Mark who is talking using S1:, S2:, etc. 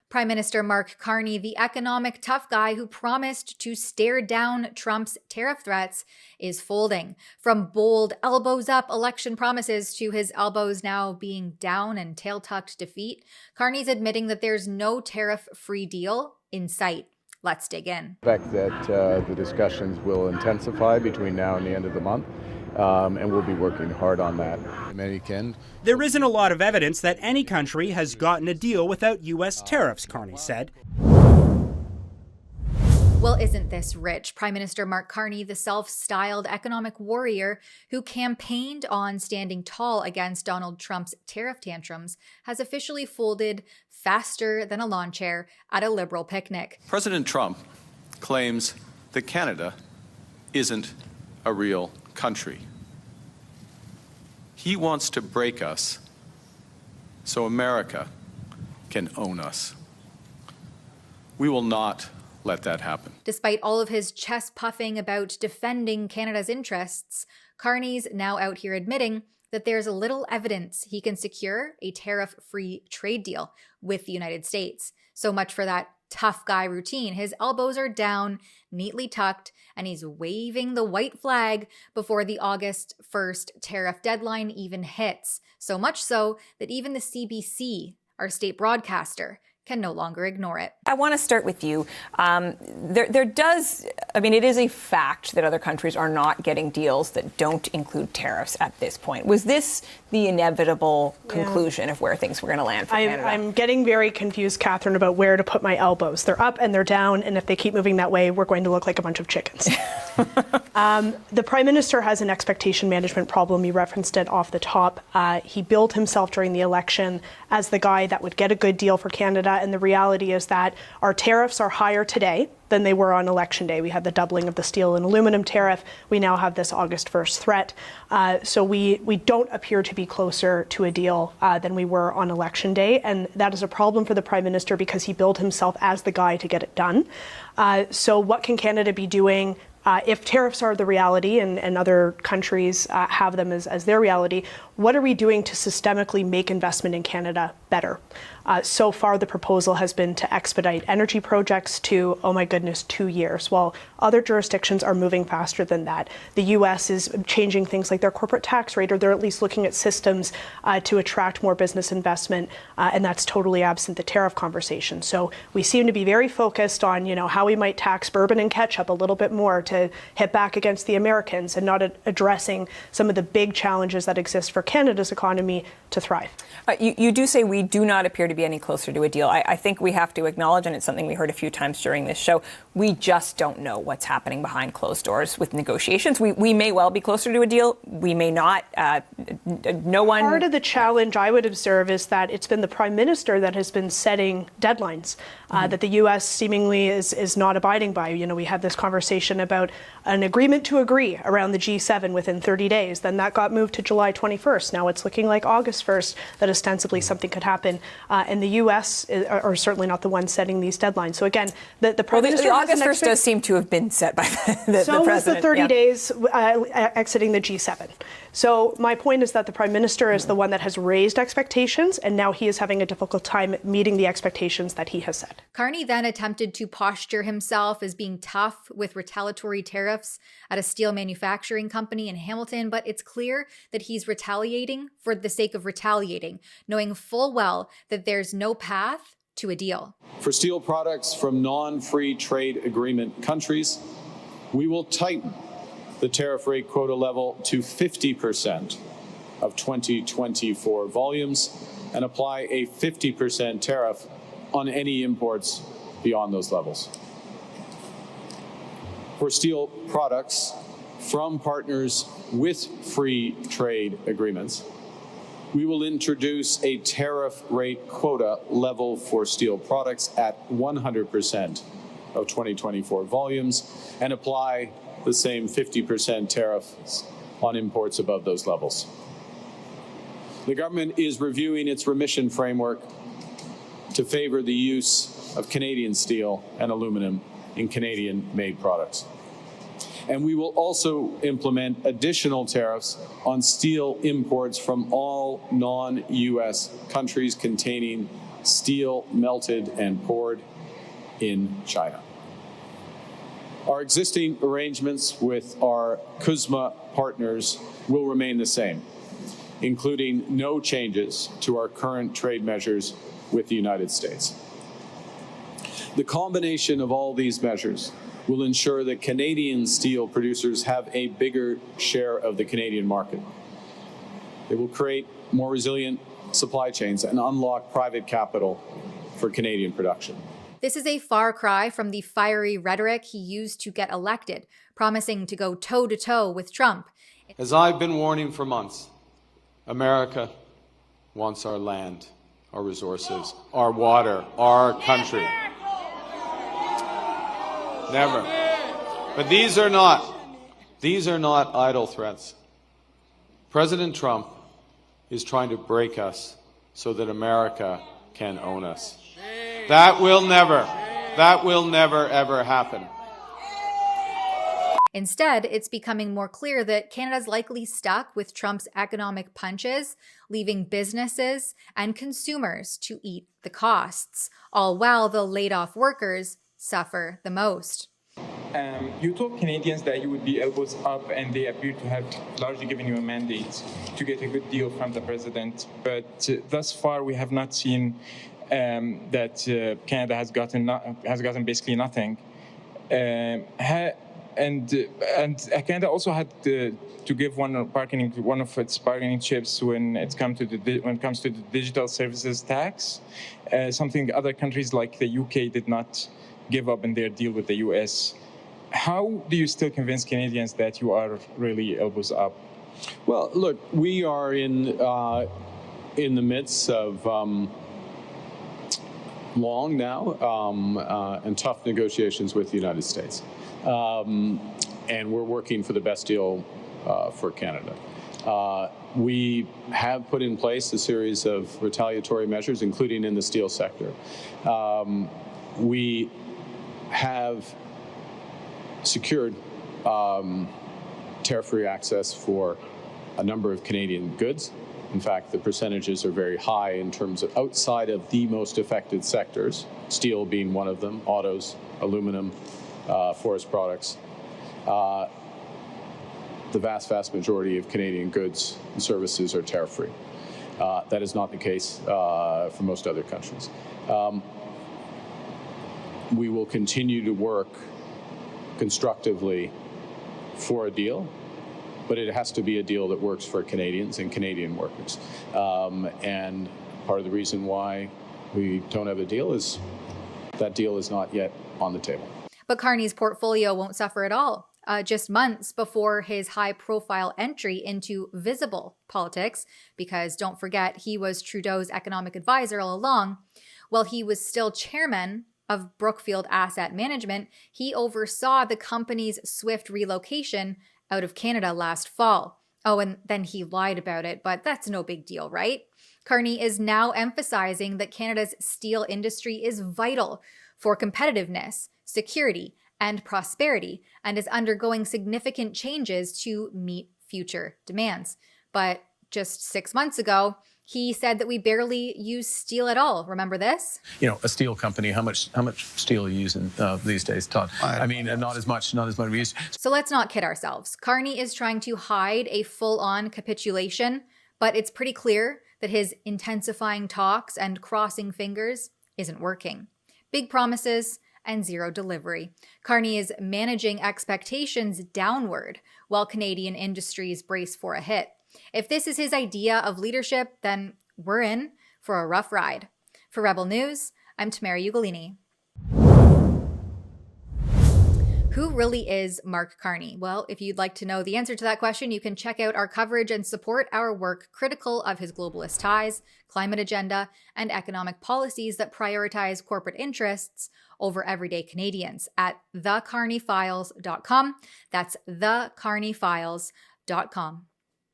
S1: Prime Minister Mark Carney, the economic tough guy who promised to stare down Trump's tariff threats, is folding. From bold elbows up election promises to his elbows now being down and tail-tucked defeat, Carney's admitting that there's no tariff-free deal in sight. Let's dig in.
S2: I expect that the discussions will intensify between now and the end of the month, and we'll be working hard on that.
S3: There isn't a lot of evidence that any country has gotten a deal without U.S. tariffs, Carney said.
S1: Well, isn't this rich? Prime Minister Mark Carney, the self-styled economic warrior who campaigned on standing tall against Donald Trump's tariff tantrums, has officially folded faster than a lawn chair at a Liberal picnic.
S4: President Trump claims that Canada isn't a real country. He wants to break us so America can own us. We will not let that happen.
S1: Despite all of his chest puffing about defending Canada's interests, Carney's now out here admitting that there's little evidence he can secure a tariff-free trade deal with the United States. So much for that tough guy routine. His elbows are down, neatly tucked, and he's waving the white flag before the August 1st tariff deadline even hits. So much so that even the CBC, our state broadcaster, can no longer ignore it.
S5: I want to start with you. It is a fact that other countries are not getting deals that don't include tariffs at this point. Was this the inevitable conclusion of where things were going to land for Canada?
S6: I'm getting very confused, Catherine, about where to put my elbows. They're up and they're down, and if they keep moving that way, we're going to look like a bunch of chickens. The Prime Minister has an expectation management problem. You referenced it off the top. He billed himself during the election as the guy that would get a good deal for Canada, and the reality is that our tariffs are higher today than they were on election day. We had the doubling of the steel and aluminum tariff. We now have this August 1st threat. So we don't appear to be closer to a deal than we were on election day. And that is a problem for the Prime Minister because he billed himself as the guy to get it done. So what can Canada be doing if tariffs are the reality and other countries have them as their reality? What are we doing to systemically make investment in Canada better? So far, the proposal has been to expedite energy projects to, 2 years, while other jurisdictions are moving faster than that. The U.S. is changing things like their corporate tax rate, or they're at least looking at systems to attract more business investment, and that's totally absent the tariff conversation. So we seem to be very focused on, how we might tax bourbon and ketchup a little bit more to hit back against the Americans, and not addressing some of the big challenges that exist for Canada's economy to thrive.
S5: You do say we do not appear to be any closer to a deal. I think we have to acknowledge, and it's something we heard a few times during this show, we just don't know what's happening behind closed doors with negotiations. We may well be closer to a deal. We may not. No one.
S6: Part of the challenge I would observe is that it's been the Prime Minister that has been setting deadlines that the U.S. seemingly is not abiding by. We had this conversation about an agreement to agree around the G7 within 30 days. Then that got moved to July 21st. Now it's looking like August 1st that ostensibly something could happen. And the U.S. are certainly not the ones setting these deadlines. So again, the Prime Minister
S5: the August 1st does seem to have been set by the
S6: so
S5: President.
S6: Was the 30 days exiting the G7. So my point is that the Prime Minister is the one that has raised expectations, and now he is having a difficult time meeting the expectations that he has set.
S1: Carney then attempted to posture himself as being tough with retaliatory tariffs at a steel manufacturing company in Hamilton, but it's clear that he's retaliating for the sake of retaliating, knowing full well that there's no path to a deal.
S4: For steel products from non-free trade agreement countries, we will tighten the tariff rate quota level to 50% of 2024 volumes and apply a 50% tariff on any imports beyond those levels. For steel products from partners with free trade agreements, we will introduce a tariff rate quota level for steel products at 100% of 2024 volumes and apply the same 50% tariffs on imports above those levels. The government is reviewing its remission framework to favor the use of Canadian steel and aluminum in Canadian-made products. And we will also implement additional tariffs on steel imports from all non-U.S. countries containing steel melted and poured in China. Our existing arrangements with our CUSMA partners will remain the same, including no changes to our current trade measures with the United States. The combination of all these measures will ensure that Canadian steel producers have a bigger share of the Canadian market. It will create more resilient supply chains and unlock private capital for Canadian production.
S1: This is a far cry from the fiery rhetoric he used to get elected, promising to go toe-to-toe with Trump.
S4: As I've been warning for months, America wants our land, our resources, our water, our country. Never. But these are not idle threats. President Trump is trying to break us so that America can own us. That will never ever happen.
S1: Instead, it's becoming more clear that Canada's likely stuck with Trump's economic punches, leaving businesses and consumers to eat the costs, all while the laid-off workers suffer the most.
S7: You told Canadians that you would be elbows up, and they appear to have largely given you a mandate to get a good deal from the president. But thus far, we have not seen that Canada has gotten basically nothing. And Canada also had to give one of its bargaining chips when it comes to the digital services tax, something other countries like the UK did not give up in their deal with the US. How do you still convince Canadians that you are really elbows up?
S4: Well, look, we are in the midst of long now and tough negotiations with the United States. And we're working for the best deal for Canada. We have put in place a series of retaliatory measures, including in the steel sector. We have secured tariff-free access for a number of Canadian goods. In fact, the percentages are very high in terms of outside of the most affected sectors, steel being one of them, autos, aluminum, forest products. The vast majority of Canadian goods and services are tariff-free. That is not the case for most other countries. We will continue to work constructively for a deal, but it has to be a deal that works for Canadians and Canadian workers. And part of the reason why we don't have a deal is that deal is not yet on the table.
S1: But Carney's portfolio won't suffer at all. Just months before his high-profile entry into visible politics, because don't forget, he was Trudeau's economic advisor all along, while he was still chairman of Brookfield Asset Management, he oversaw the company's swift relocation out of Canada last fall. Oh, and then he lied about it, but that's no big deal, right? Carney is now emphasizing that Canada's steel industry is vital for competitiveness, security, and prosperity, and is undergoing significant changes to meet future demands. But just 6 months ago, he said that we barely use steel at all. Remember this?
S8: You know, a steel company, how much steel are you using these days, Todd? I mean, not as much we used to.
S1: So let's not kid ourselves. Carney is trying to hide a full-on capitulation, but it's pretty clear that his intensifying talks and crossing fingers isn't working. Big promises and zero delivery. Carney is managing expectations downward while Canadian industries brace for a hit. If this is his idea of leadership, then we're in for a rough ride. For Rebel News, I'm Tamara Ugolini. Who really is Mark Carney? Well, if you'd like to know the answer to that question, you can check out our coverage and support our work critical of his globalist ties, climate agenda, and economic policies that prioritize corporate interests over everyday Canadians at thecarneyfiles.com. That's thecarneyfiles.com.